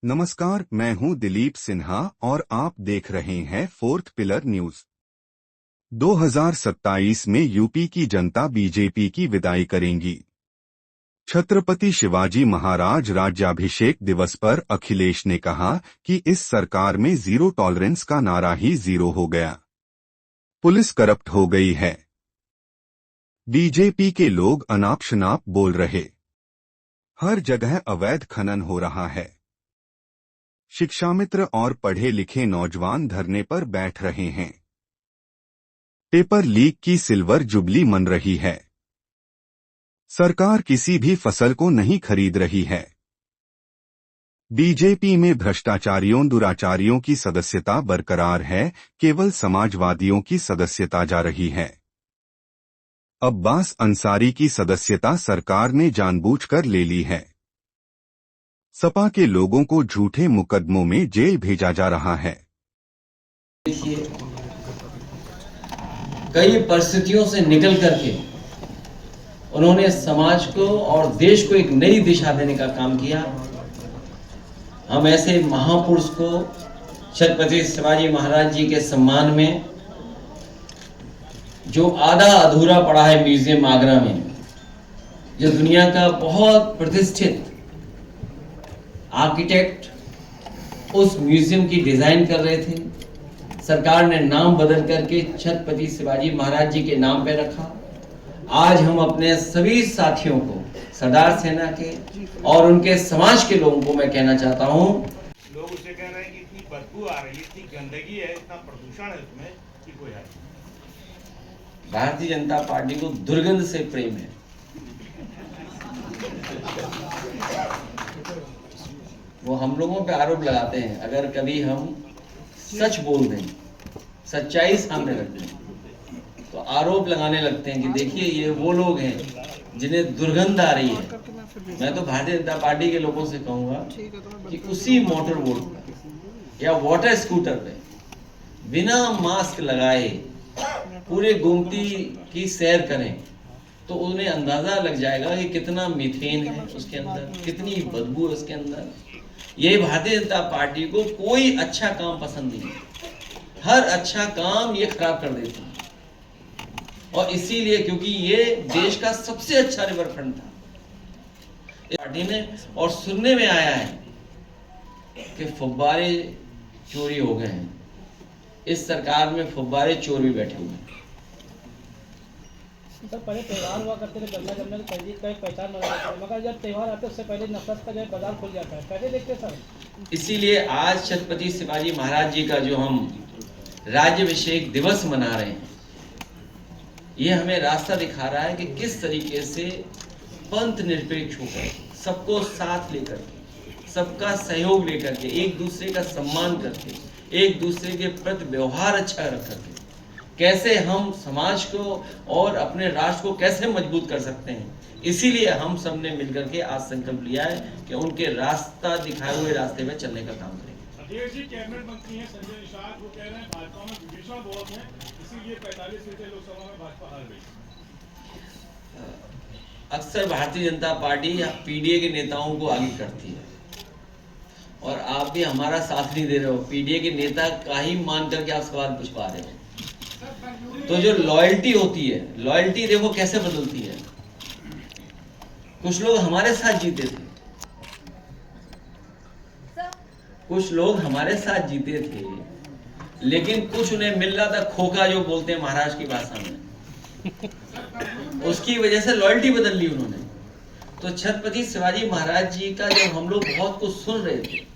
नमस्कार, मैं हूं दिलीप सिन्हा और आप देख रहे हैं फोर्थ पिलर न्यूज। 2027 में यूपी की जनता बीजेपी की विदाई करेंगी। छत्रपति शिवाजी महाराज राज्याभिषेक दिवस पर अखिलेश ने कहा कि इस सरकार में जीरो टॉलरेंस का नारा ही जीरो हो गया। पुलिस करप्ट हो गई है। बीजेपी के लोग अनाप शनाप बोल रहे। हर जगह अवैध खनन हो रहा है। शिक्षामित्र और पढ़े लिखे नौजवान धरने पर बैठ रहे हैं। पेपर लीक की सिल्वर जुबली मन रही है। सरकार किसी भी फसल को नहीं खरीद रही है। बीजेपी में भ्रष्टाचारियों दुराचारियों की सदस्यता बरकरार है, केवल समाजवादियों की सदस्यता जा रही है। अब्बास अंसारी की सदस्यता सरकार ने जानबूझकर ले ली है। सपा के लोगों को झूठे मुकदमों में जेल भेजा जा रहा है। कई परिस्थितियों से निकल करके उन्होंने समाज को और देश को एक नई दिशा देने का काम किया। हम ऐसे महापुरुष को छत्रपति शिवाजी महाराज जी के सम्मान में जो आधा अधूरा पड़ा है म्यूजियम आगरा में, जो दुनिया का बहुत प्रतिष्ठित आर्किटेक्ट उस म्यूजियम की डिजाइन कर रहे थे, सरकार ने नाम बदल करके छत्रपति शिवाजी महाराज जी के नाम पे रखा। आज हम अपने सभी साथियों को, सरदार सेना के और उनके समाज के लोगों को मैं कहना चाहता हूं, लोग उसे कह रहे हैं कि इतनी बदबू आ रही है, इतनी गंदगी है, इतना प्रदूषण है उसमें कि कोई है। भारतीय जनता पार्टी को दुर्गंध से प्रेम है। वो हम लोगों पे आरोप लगाते हैं। अगर कभी हम सच बोल दें, सच्चाई सामने रख दें, तो आरोप लगाने लगते हैं कि देखिए ये वो लोग हैं जिन्हें दुर्गंध आ रही है। मैं तो भारतीय जनता पार्टी के लोगों से कहूंगा कि उसी मोटर बोट पर या वाटर स्कूटर पे बिना मास्क लगाए पूरे गोमती की सैर करें तो उन्हें अंदाजा लग जाएगा कि कितना मीथेन है उसके अंदर, कितनी बदबू है उसके अंदर। ये भारतीय जनता पार्टी को कोई अच्छा काम पसंद नहीं है। हर अच्छा काम ये खराब कर देती है। और इसीलिए क्योंकि ये देश का सबसे अच्छा रिवरफ्रंट था इस पार्टी ने, और सुनने में आया है कि फुब्बारे चोरी हो गए हैं। इस सरकार में फुब्बारे चोर भी बैठे हुए हैं। सर, पहले त्यौहार हुआ करते थे, गन्ना जमने की तहजीब का एक पहचान बना जाता है, मगर जब त्यौहार आते उससे पहले नफरत का जो बाजार खुल जाता है, कैसे देखते सर? इसीलिए आज छत्रपति शिवाजी महाराज जी का जो हम राज्याभिषेक दिवस मना रहे हैं, ये हमें रास्ता दिखा रहा है कि किस तरीके से पंथ निरपेक्ष होकर, सबको साथ लेकर के, सबका सहयोग लेकर के, एक दूसरे का सम्मान करके, एक दूसरे के प्रति व्यवहार अच्छा रख करके कैसे हम समाज को और अपने राष्ट्र को कैसे मजबूत कर सकते हैं। इसीलिए हम सब ने मिलकर के आज संकल्प लिया है कि उनके रास्ता दिखाए हुए रास्ते में चलने का काम करेंगे। अध्यक्ष जी कैबिनेट मंत्री हैं संजय निषाद, वो कह रहे हैं भाजपा में विभीषण बहुत है, इसीलिए 45 सीटें लोकसभा में भाजपा हार गई। अक्सर भारतीय जनता पार्टी पीडीए के नेताओं को आगे करती है और आप भी हमारा साथ नहीं दे रहे हो। पीडीए के नेता का ही मान करके आप सवाल पूछ पा रहे हो। तो जो लॉयल्टी होती है, लॉयल्टी देखो कैसे बदलती है। कुछ लोग हमारे साथ जीते थे, कुछ लोग हमारे साथ जीते थे, लेकिन कुछ उन्हें मिल रहा था खोखा, जो बोलते हैं महाराष्ट्र की भाषा में, उसकी वजह से लॉयल्टी बदल ली उन्होंने। तो छत्रपति शिवाजी महाराज जी का जब हम लोग बहुत कुछ सुन रहे थे,